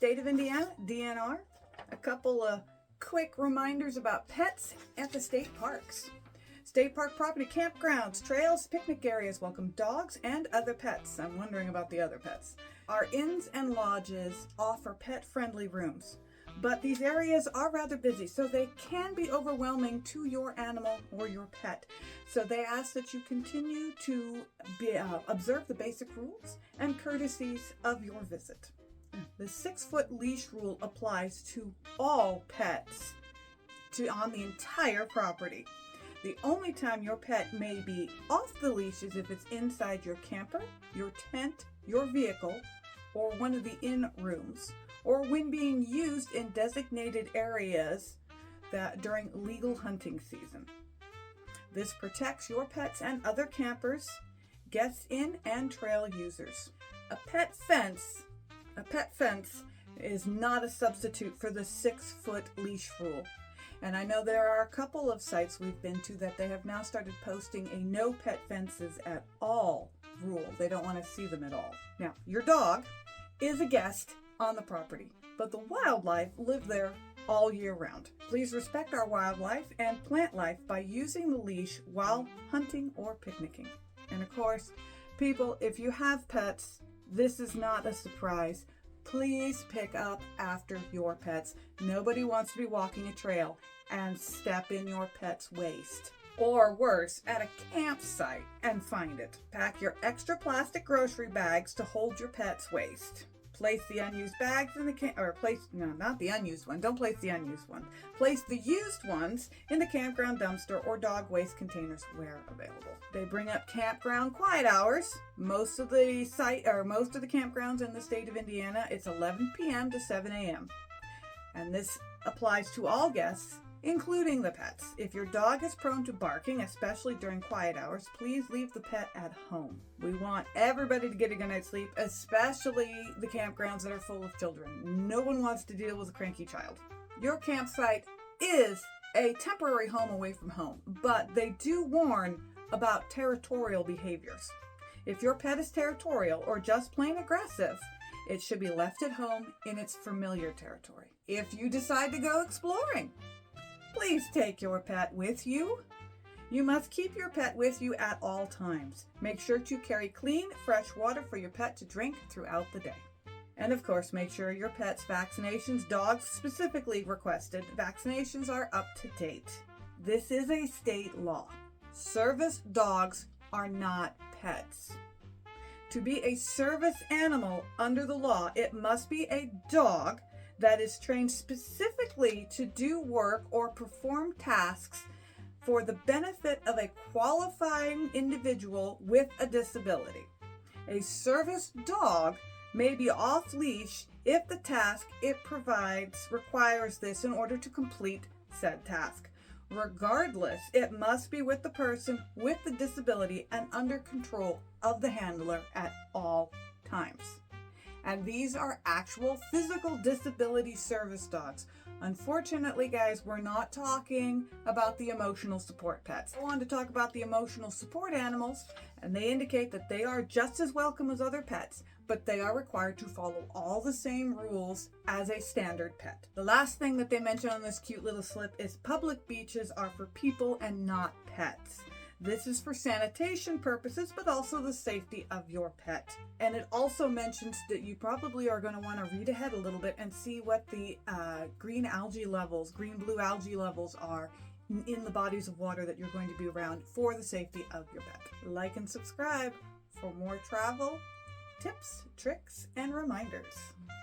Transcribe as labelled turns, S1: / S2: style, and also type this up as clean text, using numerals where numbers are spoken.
S1: State of Indiana DNR. A couple of quick reminders about pets at the state parks. State park property, campgrounds, trails, picnic areas welcome dogs and other pets. I'm wondering about the other pets. Our inns and lodges offer pet-friendly rooms, but these areas are rather busy, so they can be overwhelming to your animal or your pet. So they ask that you continue to observe the basic rules and courtesies of your visit. The 6-foot leash rule applies to all pets on the entire property. The only time your pet may be off the leash is if it's inside your camper, your tent, your vehicle, or one of the inn rooms, or when being used in designated areas during legal hunting season. This protects your pets and other campers, guests in and trail users. A pet fence is not a substitute for the 6-foot leash rule. And I know there are a couple of sites we've been to that they have now started posting a no pet fences at all rule. They don't want to see them at all. Now, your dog is a guest on the property, but the wildlife live there all year round. Please respect our wildlife and plant life by using the leash while hunting or picnicking. And of course, people, if you have pets, this is not a surprise. Please pick up after your pets. Nobody wants to be walking a trail and step in your pet's waste. Or worse, at a campsite and find it. Pack your extra plastic grocery bags to hold your pet's waste. Place the unused bags in the not the unused one. Don't place the unused one. Place the used ones in the campground dumpster or dog waste containers where available. They bring up campground quiet hours. Most of the campgrounds in the state of Indiana, it's 11 p.m. to 7 a.m. And this applies to all guests, including the pets. If your dog is prone to barking, especially during quiet hours, please leave the pet at home. We want everybody to get a good night's sleep, especially the campgrounds that are full of children. No one wants to deal with a cranky child. Your campsite is a temporary home away from home, but they do warn about territorial behaviors. If your pet is territorial or just plain aggressive, it should be left at home in its familiar territory. If you decide to go exploring, please take your pet with you. You must keep your pet with you at all times. Make sure to carry clean, fresh water for your pet to drink throughout the day. And of course, make sure your pet's vaccinations, dogs specifically requested, vaccinations are up to date. This is a state law. Service dogs are not pets. To be a service animal under the law, it must be a dog that is trained specifically to do work or perform tasks for the benefit of a qualifying individual with a disability. A service dog may be off leash if the task it provides requires this in order to complete said task. Regardless, it must be with the person with the disability and under control of the handler at all times. And these are actual physical disability service dogs. Unfortunately, guys, we're not talking about the emotional support pets. I want to talk about the emotional support animals, and they indicate that they are just as welcome as other pets, but they are required to follow all the same rules as a standard pet. The last thing that they mention on this cute little slip is public beaches are for people and not pets. This is for sanitation purposes, but also the safety of your pet. And it also mentions that you probably are going to want to read ahead a little bit and see what the green blue algae levels are in the bodies of water that you're going to be around for the safety of your pet. Like and subscribe for more travel tips, tricks, and reminders.